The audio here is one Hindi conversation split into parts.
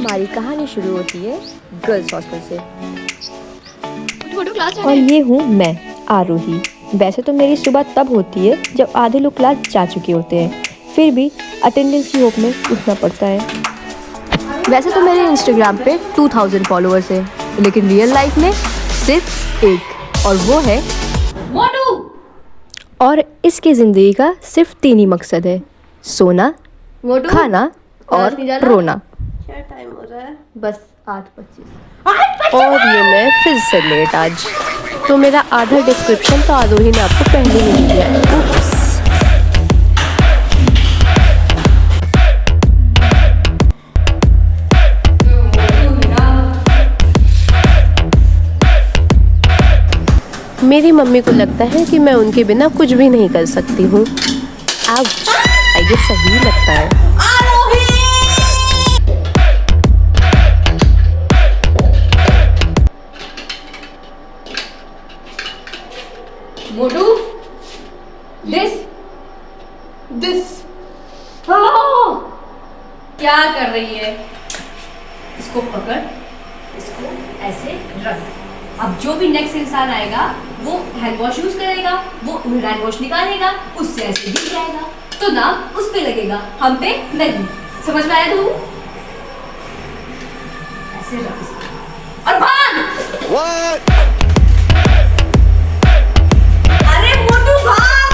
हमारी कहानी शुरू होती है गर्ल्स हॉस्टल से। और ये हूँ मैं आरोही। वैसे तो मेरी सुबह तब होती है जब आधे लोग क्लास जा चुके होते हैं, फिर भी अटेंडेंस की होप में उठना पड़ता है। वैसे तो मेरे इंस्टाग्राम पे 2000 फॉलोअर्स हैं, लेकिन रियल लाइफ में सिर्फ एक, और वो है मोटू। और इसकी ज़िंदगी का सिर्फ 3 ही मकसद है: सोना, खाना और रोना। क्या टाइम हो रहा है? बस 8:25। और ये मैं फिर से लेट आज। तो मेरा आधा डिस्क्रिप्शन तो आरोही ने आपको पहले ही दे दिया है। उप्स। मेरी मम्मी को लगता है कि मैं उनके बिना कुछ भी नहीं कर सकती हूँ। आउच, ये सही लगता है। मोटू, दिस क्या कर रही है? इसको पकड़, इसको ऐसे रख। अब जो भी नेक्स्ट इंसान आएगा वो हैंड वॉश यूज करेगा, वो हैंड वॉश निकालेगा, उससे ऐसे गिर जाएगा तो नाम उस पे लगेगा, हम पे नहीं। समझ में आया तू? ऐसे रख इसको और भाग। What? अरे मोटू भाग।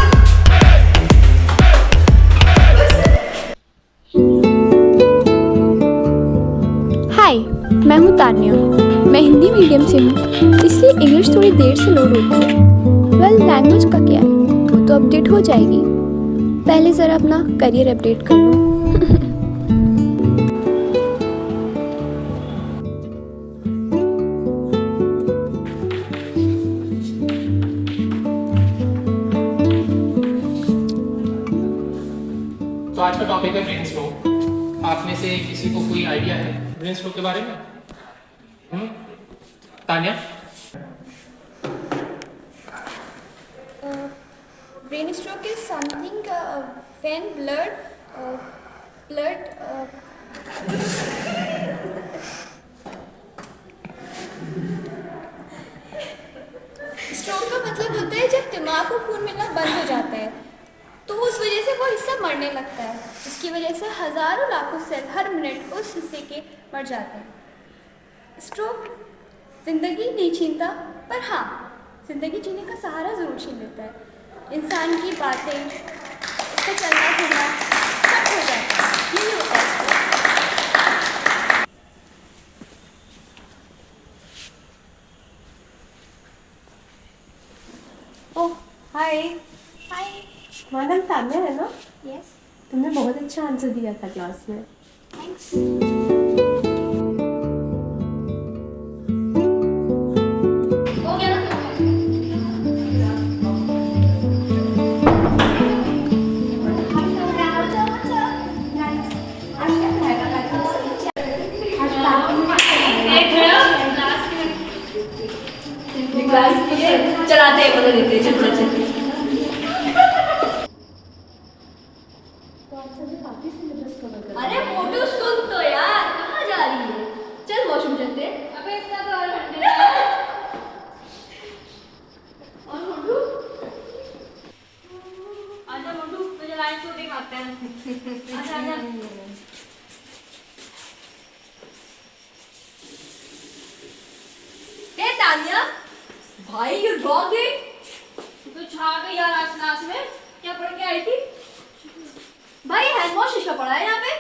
हाय, मैं हूँ तान्या। मैं हिंदी मीडियम से हूँ, इसलिए इंग्लिश थोड़ी देर से लोड होती है। वेल, लैंग्वेज का क्या है, वो तो अपडेट हो जाएगी। पहले ज़रा अपना करियर अपडेट कर लो। तो आज का टॉपिक है ब्रेन स्ट्रोक। आप में से किसी को कोई आइडिया है ब्रेन स्ट्रोक के बारे में? Tanya? Brain stroke is something when blood stroke का मतलब होता है जब दिमाग को खून मिलना बंद हो जाता है, तो उस वजह से वो हिस्सा मरने लगता है। इसकी वजह से हजारों लाखों सेल हर मिनट उस हिस्से के मर जाते हैं। स्ट्रोक जिंदगी नहीं छीनता, पर हाँ, जिंदगी जीने का सहारा जरूर छीन लेता है। इंसान की बातें, उसका चलना फिरना सब हो जाता है। यही होता है स्ट्रोक। ओह हाय। हाय। मैडम तान्या है ना? यस, तुमने बहुत अच्छा आंसर दिया था क्लास में। थैंक्स। चलाते हैं, बता देते हैं। चल चल चल। अरे मोटू सुन तो यार, कहाँ जा रही है? चल वॉशरूम चलते हैं। अबे इसका तो और घंटे और मोटू आजा। मोटू तुझे लाइन शूटिंग आते हैं। आजा आजा। ए तान्या, भाई ये रॉन्ग है। तो छा गई यार आज क्लास में। क्या पढ़ के आई थी? भाई हैंड वॉश इसका पड़ा है यहाँ पे।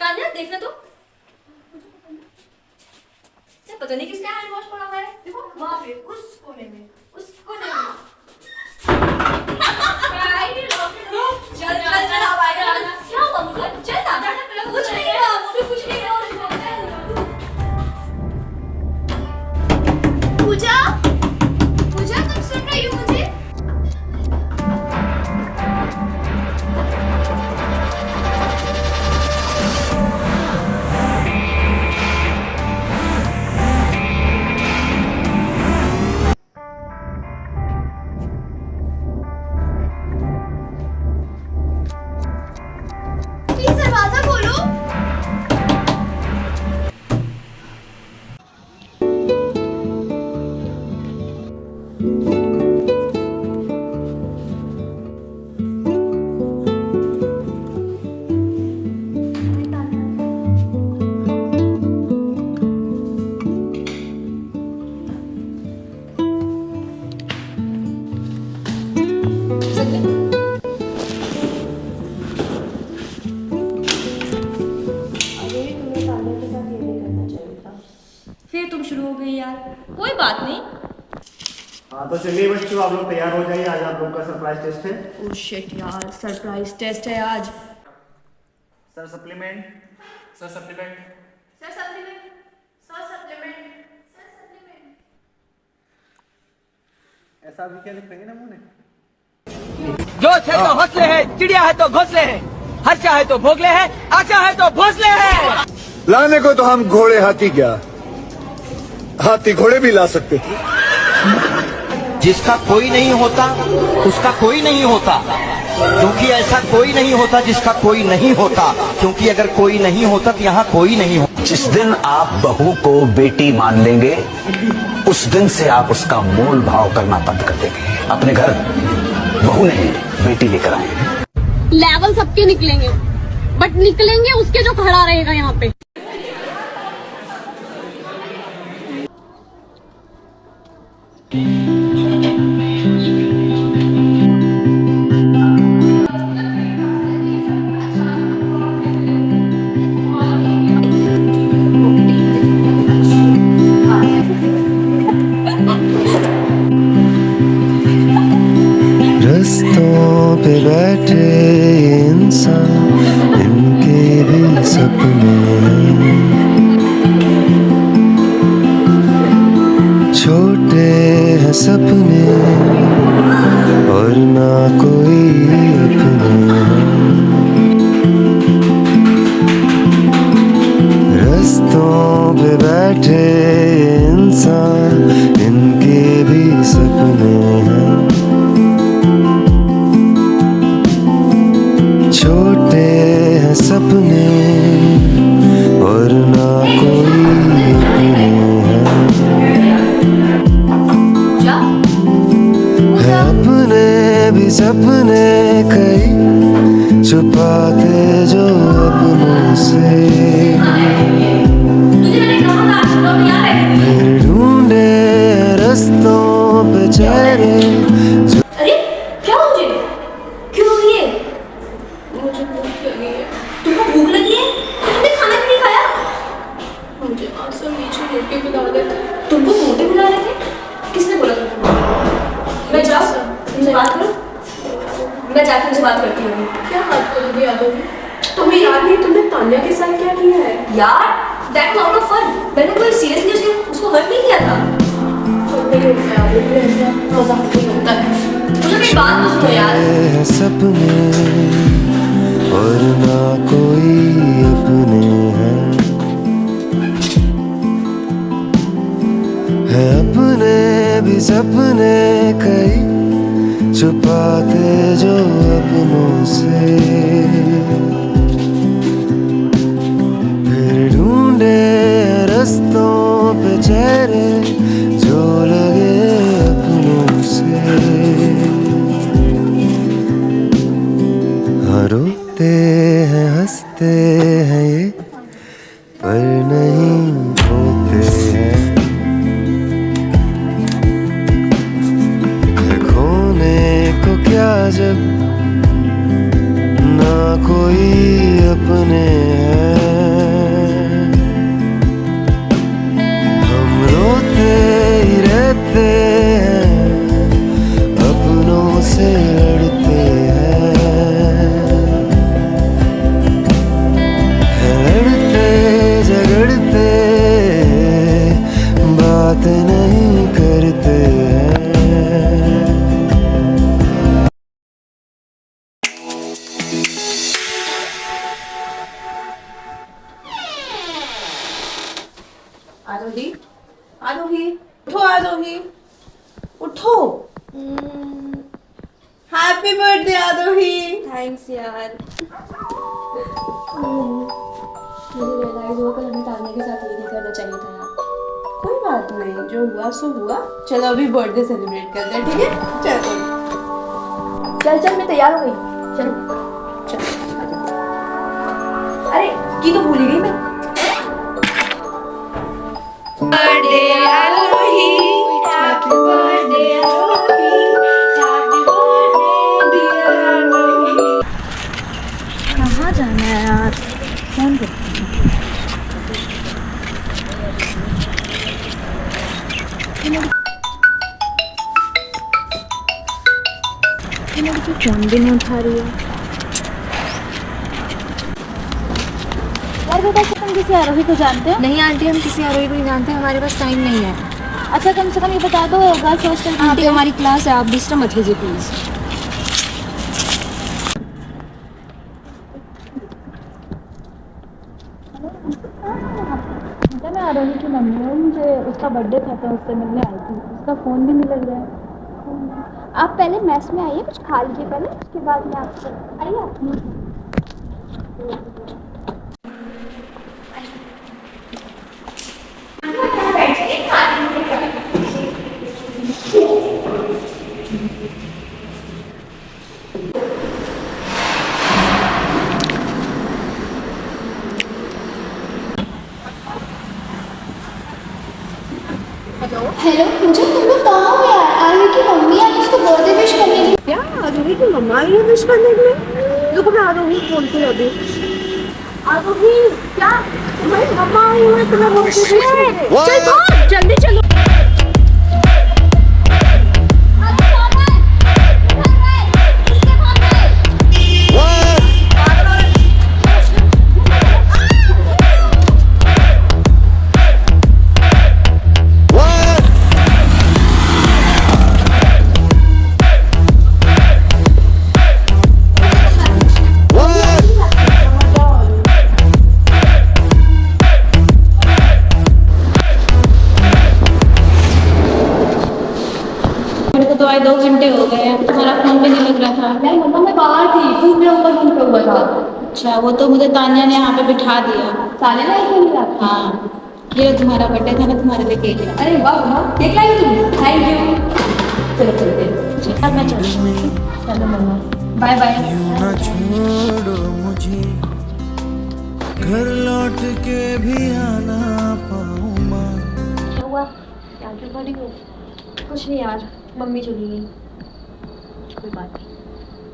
तान्या देखना तो। पता नहीं किसका हैंड वॉश पड़ा हुआ है। देखो वहाँ पे उस कोने में, उस कोने में। चल चल चल अब आएगा। क्या हुआ मुझे? चल ना। कुछ नहीं हुआ मुझे, कुछ नहीं हुआ। पूजा, पूजा तुम सुन रही हो मुझे? तो चलिए बच्चों, आप लोग तैयार हो जाइए, आज आप लोग का सरप्राइज टेस्ट है। ओह शिट यार, सरप्राइज टेस्ट है आज। Sir supplement. Sir supplement. Sir supplement. Sir supplement. Sir supplement. ऐसा भी क्या लिख रहे हैं ना मुंह ने? जोश है तो हौसले है, चिड़िया है तो घोंसले है, हर्षा है तो भोगले है, आशा है तो भोसले है। लाने को तो हम घोड़े हाथी क्या, हाथी घोड़े भी ला सकते थे। जिसका कोई नहीं होता उसका कोई नहीं होता, क्योंकि ऐसा कोई नहीं होता जिसका कोई नहीं होता, क्योंकि अगर कोई नहीं होता तो यहाँ कोई नहीं होता। जिस दिन आप बहू को बेटी मान लेंगे, उस दिन से आप उसका मोल भाव करना बंद कर देंगे। अपने घर बहू नहीं बेटी लेकर आए। लेवल सबके निकलेंगे, बट निकलेंगे उसके जो खड़ा रहेगा यहाँ पे। रस्तों पे बैठे इंसान, इनके भी सपने हैं। छोटे हैं सपने और ना कोई अपने हैं। रस्तों पे बैठे इंसान, इनके भी सपने हैं। छोटे हैं सपने और ना कोई अपने हैं। अपने भी सपने कई छुपाते जो अपनों से, फिर ढूंढे रस्तों पे चेहरे। अरे क्या हो मुझे, क्यों ये? मुझे भूख लगी है। तुमको भूख लगी है? तुमने खाना क्यों नहीं खाया? मुझे आसम नीचे रोटी बुला देते। तुमको रोटी बुला रहे थे? किसने बोला तुमको? मैं जाऊँ तुमसे बात करूँ? मैं जाकर तुमसे बात करती हूँ। क्या बात करोगी यादव? तुम्हें याद नहीं तुमने तान्या के साथ क्या किया है? यार that was out of fun. मैंने कोई सीरियसली उसको हर्ट नहीं किया था। नहीं होता यार, ऐसा मजाक नहीं होता है। मुझे मेरी बात तो सुनो यार। हैं सपने और ना कोई अपने हैं। हैं अपने भी सपने कई छुपाते जो अपनों से, फिर ढूंढे रस्तों पे चेहरे जो लगे अपनों से। हाँ रोते हैं हंसते हैं ये, पर नहीं होते हैं। खोने को क्या जब ना कोई अपने हैं। हम रोते ही रहते हैं, अपनों से लड़ते हैं। लड़ते झगड़ते बात नहीं करते हैं। आरोही, आरोही, उठो आरोही, उठो। हैप्पी बर्थडे आरोही। थैंक्स यार। मुझे रियलाइज हुआ कल हमें तान्या के साथ ये नहीं करना चाहिए था यार। कोई बात नहीं, जो हुआ सो हुआ। चलो अभी बर्थडे सेलिब्रेट करते हैं, ठीक है? चलो चल चल मैं तैयार हो गई। चल अरे की तो भूल ही गई मैं। कहाँ जाना है यार? फोन करती हूँ। फोन भी नहीं उठा रही है। यार बेटा, तुम किसी आरोही को जानते हो? नहीं आंटी, हम किसी आरोही को नहीं जानते, हमारे पास टाइम नहीं है। अच्छा, कम से कम ये बता दो, गर्ल्स हॉस्टल कहाँ आंटी पे है? हमारी क्लास है, आप डिस्टर्ब मत कीजिए प्लीज। मैं आरोही की मम्मी हूँ, मुझे उसका बर्थडे था तो उससे मिलने आई थी। उसका फ़ोन भी नहीं लग रहा है। आप पहले मैस में आइए, कुछ खा लीजिए पहले, उसके बाद में आपसे आइए आप। हेलो, मुझे तुम लोग कहाँ हो यार? आरोही की मम्मी आई, उसको बर्थडे विश करने के लिए। क्या आरोही की मम्मा आई है विश करने के लिए? रुको मैं आरोही को बोलती हूँ अभी। आरोही, क्या तुम्हारी मम्मा आई हुई है तुम्हें बर्थडे विश करने? चल भाग, जल्दी चलो। तो आए 2 घंटे हो गए हैं, तुम्हारा फोन भी नहीं लग रहा था। नहीं मम्मा, मैं बाहर थी, खूब मेरा ऊपर रूम पे हुआ था। अच्छा, वो तो मुझे तान्या ने यहाँ पे बिठा दिया। ताने ना एक मिनट। हाँ, ये तुम्हारा बर्थडे था ना, तुम्हारे लिए केक है। अरे वाह मम्मा, केक लाई तुम? Thank you. चलो चलते हैं। अब मैं चलूँगी। चलो मम्मा, बाय बाय। यूं ना छोड़ो मुझे, घर लौट के भी आना पाऊँ माँ। क्या हुआ? क्या क्यों खड़ी हो? कुछ नहीं यार, मम्मी चली गई। कोई बात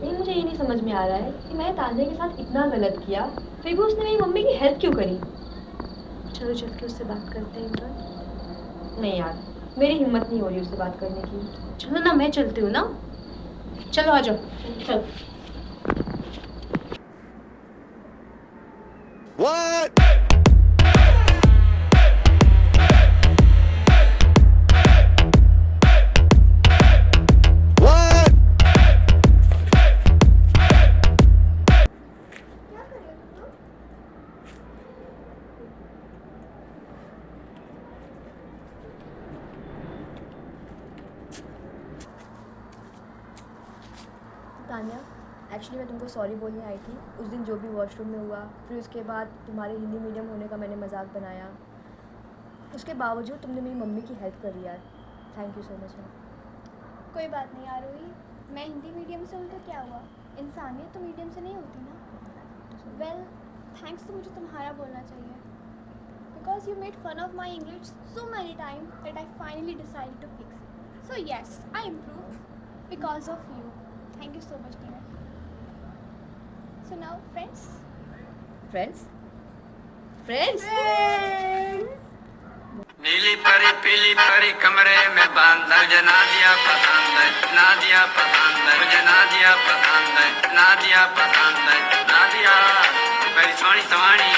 नहीं, मुझे ये नहीं समझ में आ रहा है कि मैंने तान्या के साथ इतना गलत किया, फिर भी उसने मेरी मम्मी की हेल्प क्यों करी। चलो चल के उससे बात करते हैं एक बार। नहीं यार, मेरी हिम्मत नहीं हो रही उससे बात करने की। चलो ना, मैं चलती हूँ ना। चलो आ जाओ। चल। What? What? तान्या, एक्चुअली मैं तुमको सॉरी बोलने आई थी उस दिन जो भी वॉशरूम में हुआ, फिर उसके बाद तुम्हारे हिंदी मीडियम होने का मैंने मजाक बनाया, उसके बावजूद तुमने मेरी मम्मी की हेल्प करी यार। थैंक यू सो मच यार। कोई बात नहीं आरोही, मैं हिंदी मीडियम से हूँ तो क्या हुआ, इंसानियत तो मीडियम से नहीं होती ना। वेल, थैंक्स तो मुझे तुम्हारा बोलना चाहिए, because you made fun of my English so many time that I finally decided to fix it. So yes, I improve because of you. Thank you so much dear. So now friends. Friends friends नीली परी पीली परी कमरे में बांध, मुझे ना दिया पसंद, ना दिया पसंद, मुझे ना दिया पसंद, ना दिया पसंद, ना दिया मेरी सोनी सवानी।